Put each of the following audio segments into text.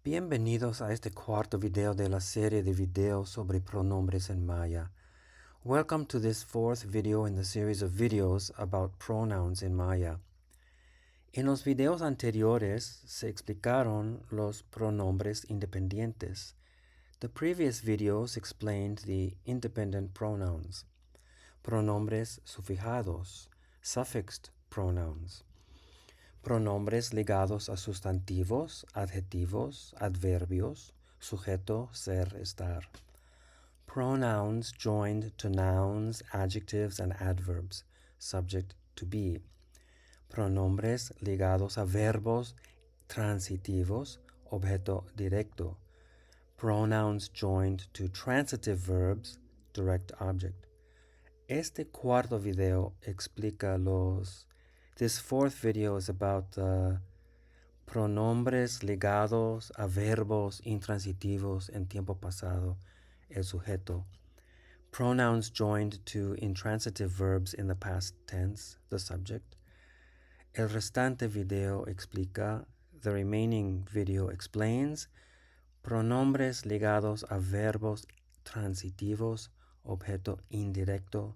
Bienvenidos a este cuarto video de la serie de videos sobre pronombres en Maya. Welcome to this fourth video in the series of videos about pronouns in Maya. En los videos anteriores se explicaron los pronombres independientes. The previous videos explained the independent pronouns, pronombres sufijados, suffixed pronouns, pronombres ligados a sustantivos, adjetivos, adverbios, sujeto, ser, estar. Pronouns joined to nouns, adjectives, and adverbs, subject to be. Pronombres ligados a verbos transitivos, objeto directo. Pronouns joined to transitive verbs, direct object. Este cuarto video explica los. This fourth video is about pronombres ligados a verbos intransitivos en tiempo pasado, el sujeto. Pronouns joined to intransitive verbs in the past tense, the subject. El restante video explica, the remaining video explains, pronombres ligados a verbos transitivos, objeto indirecto.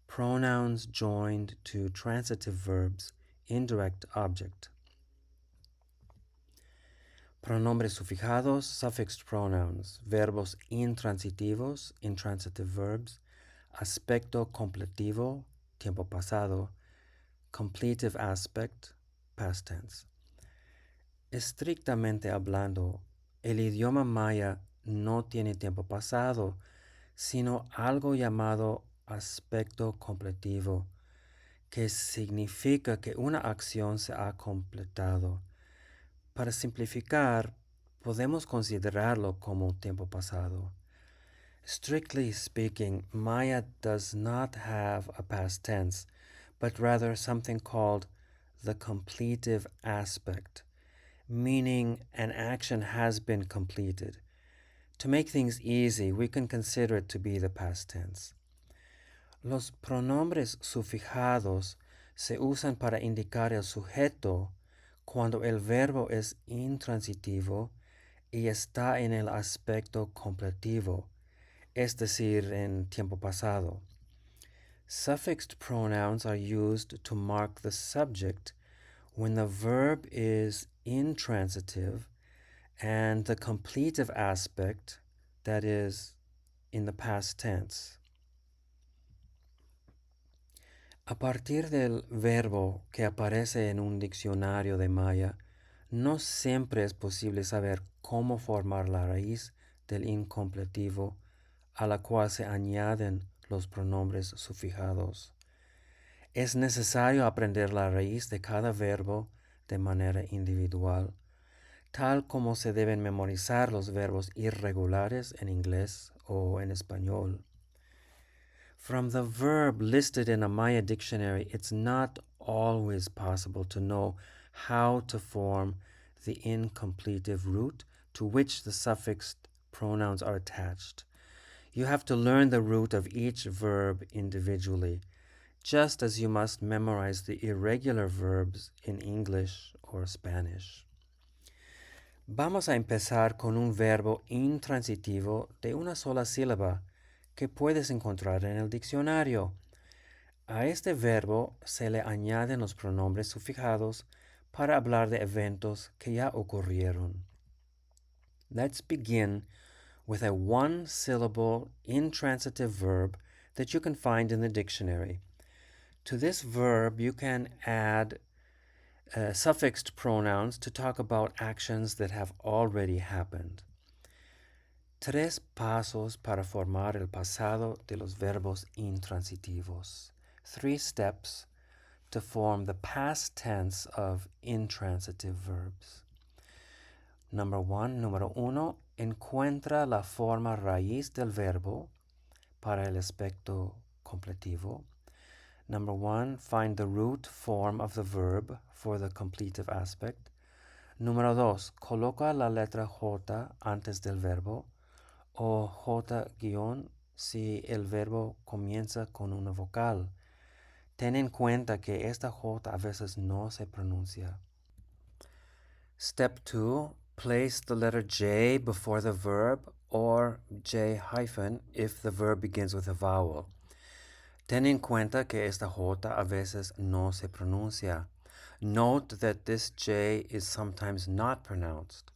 Pronouns joined to transitive verbs, indirect object. Pronombres sufijados, suffixed pronouns, verbos intransitivos, intransitive verbs, aspecto completivo, tiempo pasado, completive aspect, past tense. Estrictamente hablando, el idioma maya no tiene tiempo pasado, sino algo llamado aspecto completivo, que significa que una acción se ha completado. Para simplificar, podemos considerarlo como tiempo pasado. Strictly speaking, Maya does not have a past tense, but rather something called the completive aspect, meaning an action has been completed. To make things easy, we can consider it to be the past tense. Los pronombres sufijados se usan para indicar el sujeto cuando el verbo es intransitivo y está en el aspecto completivo, es decir, en tiempo pasado. Suffixed pronouns are used to mark the subject when the verb is intransitive and the completive aspect, that is, in the past tense. A partir del verbo que aparece en un diccionario de Maya, no siempre es posible saber cómo formar la raíz del incompletivo a la cual se añaden los pronombres sufijados. Es necesario aprender la raíz de cada verbo de manera individual, tal como se deben memorizar los verbos irregulares en inglés o en español. From the verb listed in a Maya dictionary, it's not always possible to know how to form the incompletive root to which the suffixed pronouns are attached. You have to learn the root of each verb individually, just as you must memorize the irregular verbs in English or Spanish. Vamos a empezar con un verbo intransitivo de una sola sílaba que puedes encontrar en el diccionario. A este verbo se le añaden los pronombres sufijados para hablar de eventos que ya ocurrieron. Let's begin with a one-syllable intransitive verb that you can find in the dictionary. To this verb, you can add suffixed pronouns to talk about actions that have already happened. Tres pasos para formar el pasado de los verbos intransitivos. 3 steps to form the past tense of intransitive verbs. Número 1, encuentra la forma raíz del verbo para el aspecto completivo. Number 1, find the root form of the verb for the completive aspect. Número 2, coloca la letra J antes del verbo o J- si el verbo comienza con una vocal. Ten en cuenta que esta J a veces no se pronuncia. Step 2, place the letter J before the verb or J hyphen if the verb begins with a vowel. Ten en cuenta que esta J a veces no se pronuncia. Note that this J is sometimes not pronounced.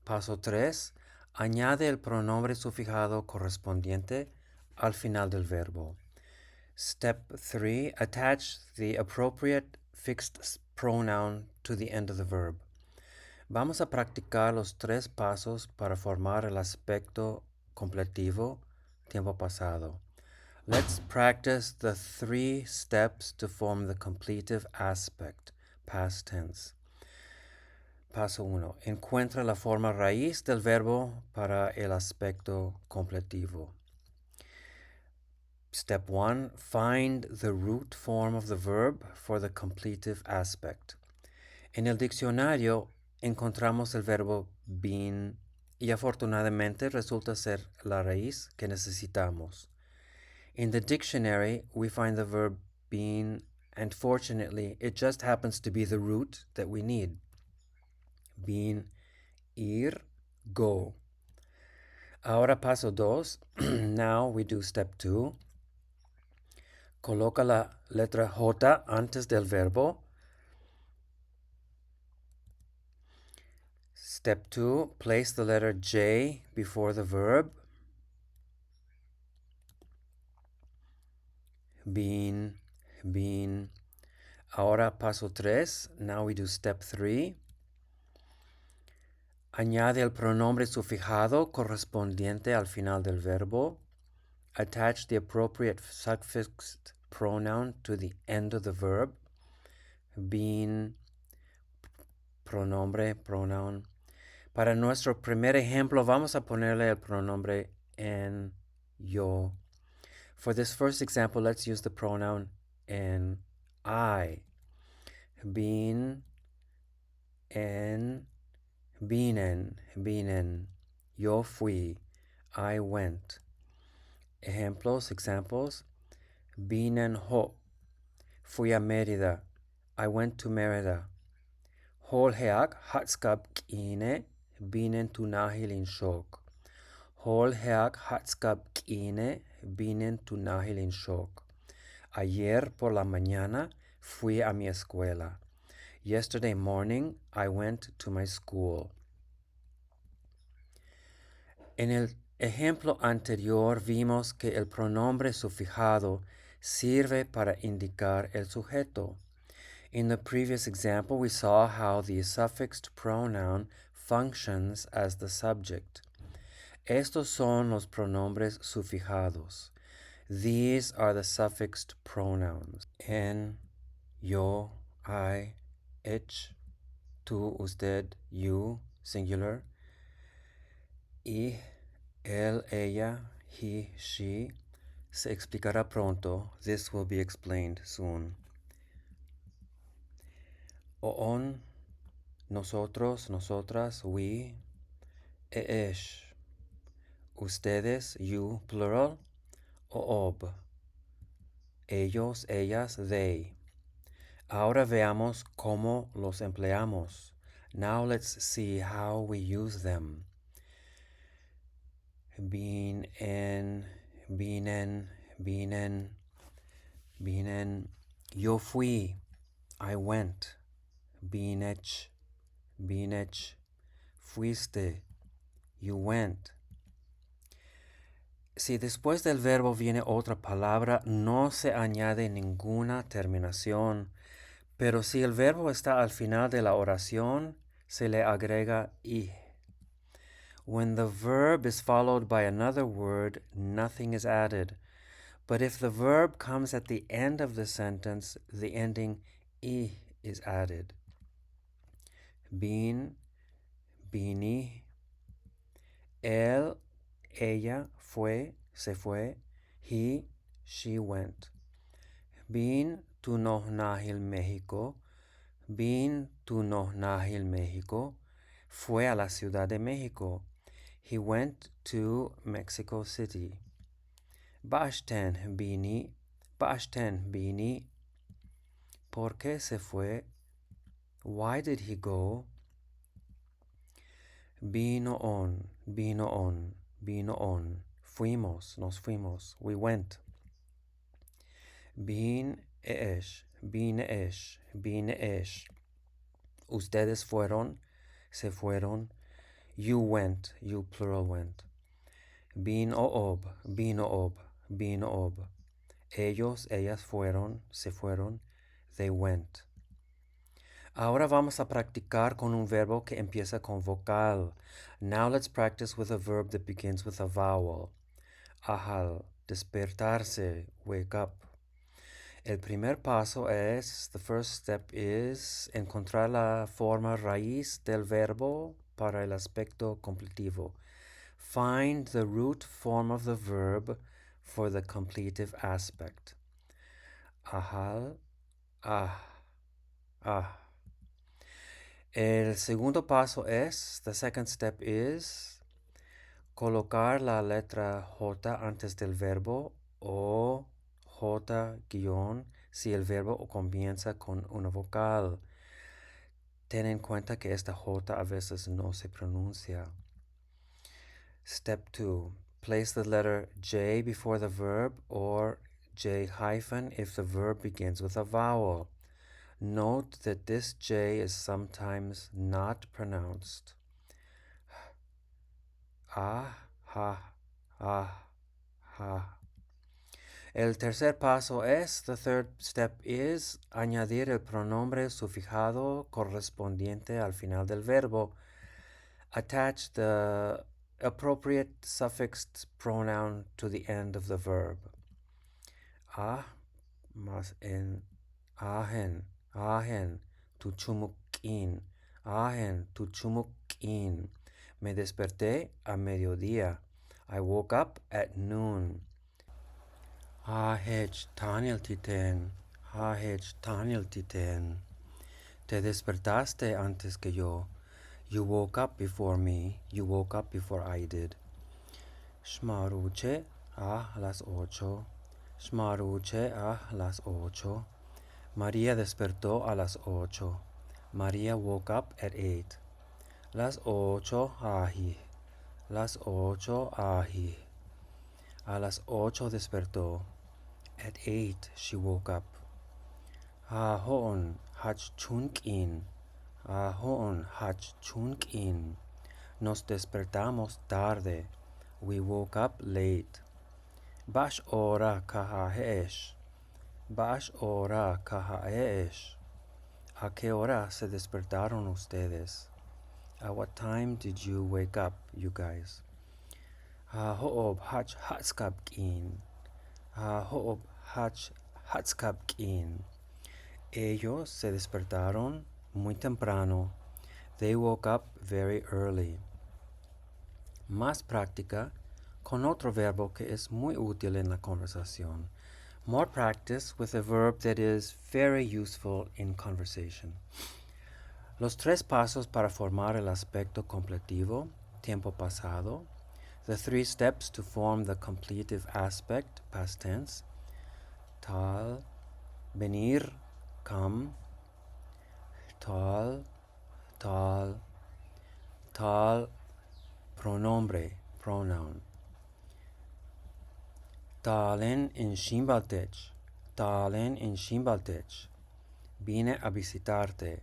Paso 3. Añade el pronombre sufijado correspondiente al final del verbo. Step 3. Attach the appropriate fixed pronoun to the end of the verb. Vamos a practicar los 3 pasos para formar el aspecto completivo, tiempo pasado. Let's practice the 3 steps to form the completive aspect, past tense. Paso 1. Encuentra la forma raíz del verbo para el aspecto completivo. Step 1. Find the root form of the verb for the completive aspect. En el diccionario encontramos el verbo been y afortunadamente resulta ser la raíz que necesitamos. In the dictionary, we find the verb been, and fortunately, it just happens to be the root that we need. Been, ir, go. Ahora paso 2. Now we do step 2. Coloca la letra J antes del verbo. Step 2. Place the letter J before the verb. Been, been. Ahora paso 3. Now we do step 3. Añade el pronombre sufijado correspondiente al final del verbo. Attach the appropriate suffixed pronoun to the end of the verb. Been, pronombre, pronoun. Para nuestro primer ejemplo vamos a ponerle el pronombre en, yo. For this first example, let's use the pronoun en, I. Been, en, been. Yo fui. I went. Ejemplos, examples. Binen ho. Fui a Mérida. I went to Mérida. Hol heak hatskab kine. Binen tunahil in shok. Hol heak hatskab kine. Binen tunahil in shok. Ayer por la mañana fui a mi escuela. Yesterday morning I went to my school. En el ejemplo anterior vimos que el pronombre sufijado sirve para indicar el sujeto. In the previous example, we saw how the suffixed pronoun functions as the subject. Estos son los pronombres sufijados. These are the suffixed pronouns. En, yo, I, ich, tú, usted, you, singular. Y, él, ella, he, she. Se explicará pronto. This will be explained soon. On, nosotros, nosotras, we, esh. Ustedes, you, plural, ob. Ellos, ellas, they. Ahora veamos cómo los empleamos. Now let's see how we use them. Been en, been en. Yo fui, I went. Been ech. Fuiste, you went. Si después del verbo viene otra palabra, no se añade ninguna terminación, pero si el verbo está al final de la oración, se le agrega i. When the verb is followed by another word, nothing is added. But if the verb comes at the end of the sentence, the ending i is added. Been, beanie. Él, ella, fue, se fue. He, she went. Been to Nahil, México. Been to Nahil, México. Fue a la Ciudad de México. He went to Mexico City. Bashten bini. ¿Por qué se fue? Why did he go? Vino on, vino on, vino on. Fuimos, nos fuimos. We went. Bin esh, bin esh, bin esh. Ustedes fueron, se fueron. You went, you plural went. Bin oob, bin oob, bin oob. Ellos, ellas fueron, se fueron. They went. Ahora vamos a practicar con un verbo que empieza con vocal. Now let's practice with a verb that begins with a vowel. Ahal, despertarse, wake up. El primer paso es, the first step is, encontrar la forma raíz del verbo para el aspecto completivo. Find the root form of the verb for the completive aspect. Ahal, ah, ah. El segundo paso es, the second step is, colocar la letra J antes del verbo o J guión si el verbo comienza con una vocal. Ten en cuenta que esta J a veces no se pronuncia. Step 2. Place the letter J before the verb or J hyphen if the verb begins with a vowel. Note that this J is sometimes not pronounced. Ah, ha, ah, ha. El tercer paso es, the third step is, añadir el pronombre sufijado correspondiente al final del verbo. Attach the appropriate suffixed pronoun to the end of the verb. Ah, más en, ahen, ahen, tuchumukin, ahen, tuchumukin. Me desperté a mediodía. I woke up at noon. Ahej tanil titen, ahej tanil titen. Te despertaste antes que yo. You woke up before me. You woke up before I did. Shmaruche a las 8. Shmaruche a las 8. María despertó a las 8. María woke up at 8. Las 8 ahi. Las 8 ahi. A las 8 despertó. At 8 she woke up. Ahon hach chunkin. Ahon hach chunkin. Nos despertamos tarde. We woke up late. Bash ora kahaesh. Bash ora kahaesh. ¿A qué hora se despertaron ustedes? At what time did you wake up, you guys? Hoob hach hatskabkin. Hoob hach hatskabkin. Ellos se despertaron muy temprano. They woke up very early. Más práctica con otro verbo que es muy útil en la conversación. More practice with a verb that is very useful in conversation. Los tres pasos para formar el aspecto completivo, tiempo pasado. The three steps to form the completive aspect, past tense. Tal, venir, come. Tal, tal, tal, pronombre, pronoun. Talen in Shimbaltech, talen in Shimbaltech. Vine a visitarte.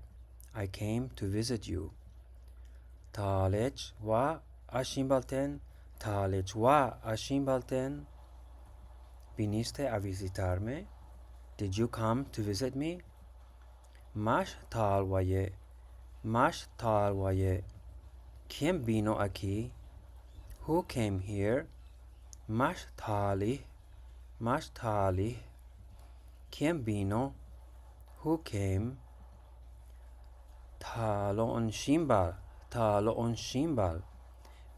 I came to visit you. Talech wa a Shimbalten, talech wa a Shimbalten. Viniste a visitarme? Did you come to visit me? Mash talwaye, mash talwaye. ¿Quién vino aquí? Who came here? Mash tali, mash tali. ¿Quién vino? Who came? Talo on shimbal, talo on shimbal.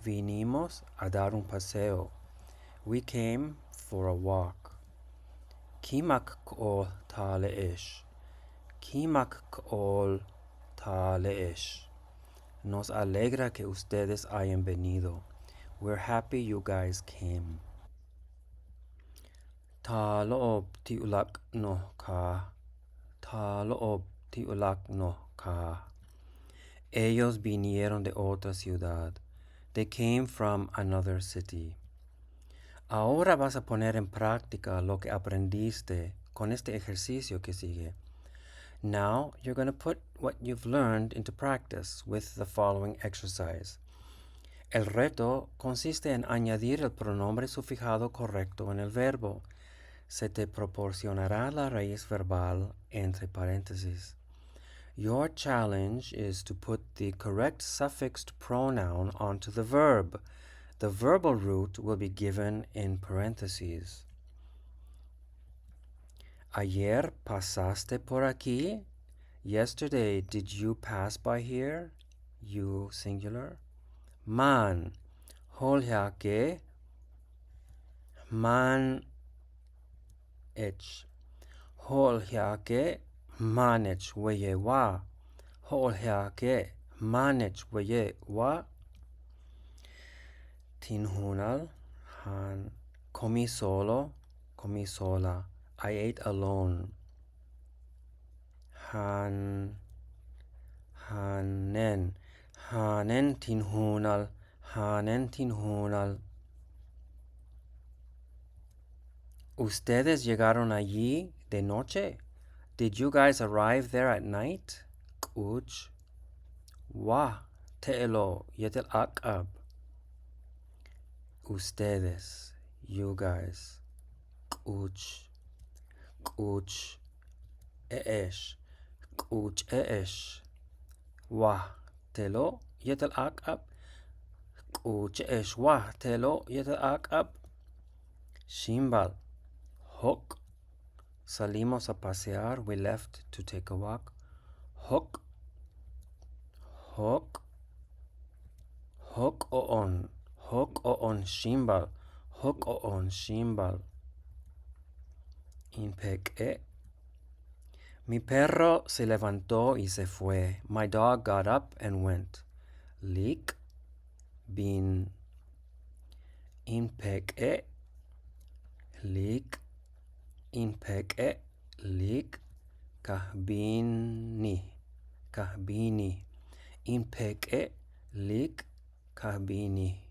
Vinimos a dar un paseo. We came for a walk. Kimak kol tale ish. Kimak kol tale ish. Nos alegra que ustedes hayan venido. We're happy you guys came. Taloob tiulak no ka. Taloob tiulak no ka. Ellos vinieron de otra ciudad. They came from another city. Ahora vas a poner en práctica lo que aprendiste con este ejercicio que sigue. Now you're going to put what you've learned into practice with the following exercise. El reto consiste en añadir el pronombre sufijado correcto en el verbo. Se te proporcionará la raíz verbal entre paréntesis. Your challenge is to put the correct suffixed pronoun onto the verb. The verbal root will be given in parentheses. Ayer pasaste por aquí? Yesterday, did you pass by here? You singular. Man, holhake. Man ich. Holhake manich weye wa. Holhake manich weye wa. Tinhunal han comí solo, comí sola. I ate alone. Hanen tinhunal, hanen tinhunal. ¿Ustedes llegaron allí de noche? Did you guys arrive there at night? Kuch. Wa te'elo yetel akab. Ustedes, you guys. Kuch. Kuch. Eesh. Kuch eesh. Wa telo yetel akab. Kuch eesh wa telo yetel akab. Shimbal. Hok. Salimos a pasear. We left to take a walk. Hok. Hok. Hok oon. Hok oon shimbal. Hok oon shimbal. Impek. Mi perro se levantó y se fue. My dog got up and went. Lik. Bin. Impek. Lik. Impek. Lik. Kahbini. Kahbini. Impek. Lik. Kahbini.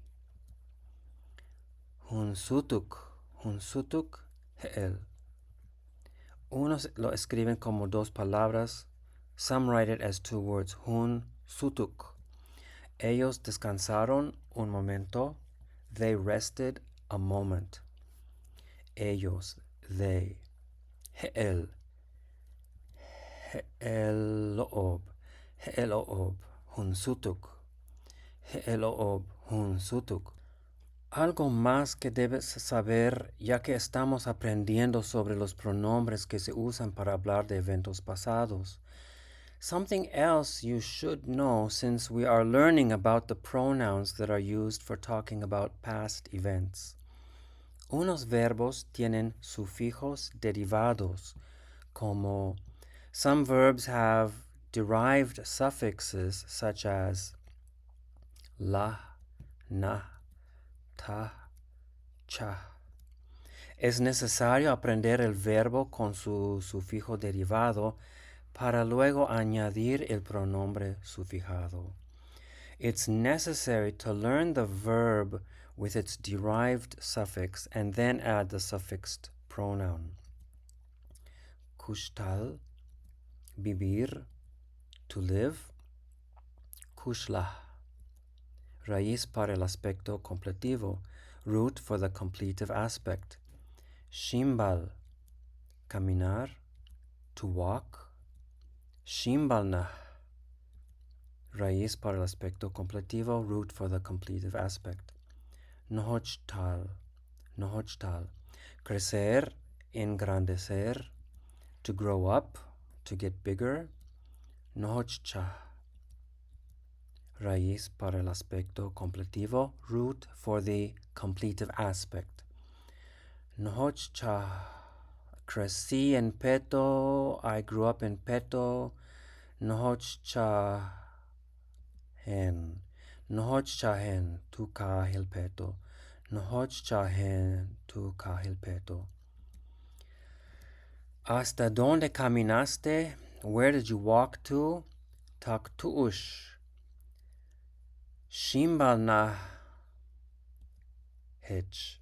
Hunsutuk. Hunsutuk. Hel. Unos lo escriben como dos palabras. Some write it as two words. Hun sutuk. Ellos descansaron un momento. They rested a moment. Ellos, they. He'el. He'eloob. He'eloob. Hun sutuk. He'eloob. Hun sutuk. Algo más que debes saber ya que estamos aprendiendo sobre los pronombres que se usan para hablar de eventos pasados. Something else you should know since we are learning about the pronouns that are used for talking about past events. Unos verbos tienen sufijos derivados, como some verbs have derived suffixes such as la, na, ta, cha. Es necesario aprender el verbo con su sufijo derivado para luego añadir el pronombre sufijado. It's necessary to learn the verb with its derived suffix and then add the suffixed pronoun. Kushtal, vivir, to live. Kushla, raíz para el aspecto completivo, root for the completive aspect. Shimbal, caminar, to walk. Shimbalna, raíz para el aspecto completivo, root for the completive aspect. Nohochtal, nohochtal, crecer, engrandecer, to grow up, to get bigger. Nohochcha, raíz para el aspecto completivo, root for the completive aspect. Nohochcha, crecí en Peto, I grew up in Peto. Nohochcha hen, nohochcha hen, tu kahil Peto. Nohochcha hen, tu kahil Peto. ¿Hasta dónde caminaste? Where did you walk to? Tak tuush, Shimbal na hech.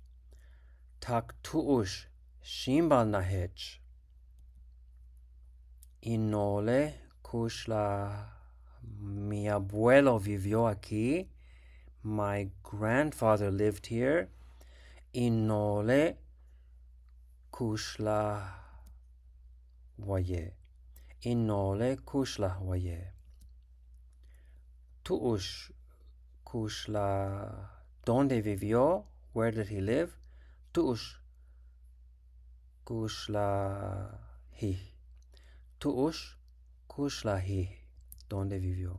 Tak tuush shimbal na hech. Inole kushla mi abuelo vivió aquí. My grandfather lived here. Inole kushla waye. Inole kushla waye. Tuush kushla donde vivió? Where did he live? Tuush kushla hi. Tuush kushla hi. Donde vivió?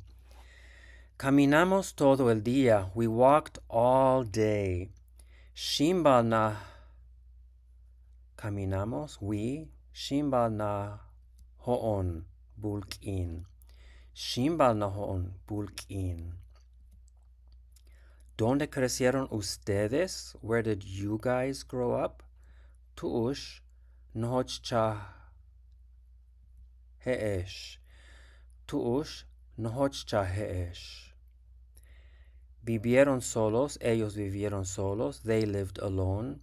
Caminamos todo el día. We walked all day. Shimbal na caminamos. We. Shimbal na hoon bulkin. Shimbal na hoon bulkin. ¿Dónde crecieron ustedes? Where did you guys grow up? Tuush nohochcha heesh. Tuush nohochcha heesh. Vivieron solos. Ellos vivieron solos. They lived alone.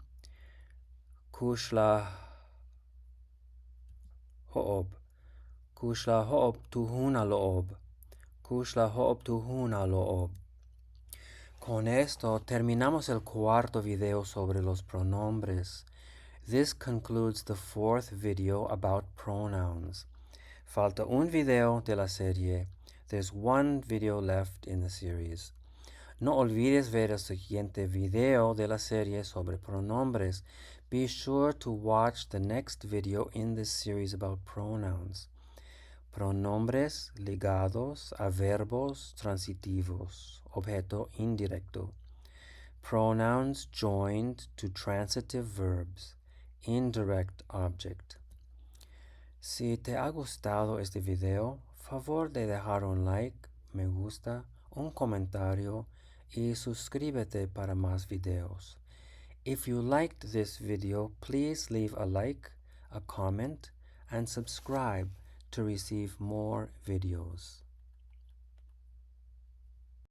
Kushla hoob. Kushla hoob tuhuna loob. Kushla hoob tuhuna loob. Con esto terminamos el cuarto video sobre los pronombres. This concludes the fourth video about pronouns. Falta un video de la serie. There's one video left in the series. No olvides ver el siguiente video de la serie sobre pronombres. Be sure to watch the next video in this series about pronouns. Pronombres ligados a verbos transitivos, objeto indirecto. Pronouns joined to transitive verbs, indirect object. Si te ha gustado este video, favor de dejar un like, me gusta, un comentario y suscríbete para más videos. If you liked this video, please leave a like, a comment, and subscribe to receive more videos.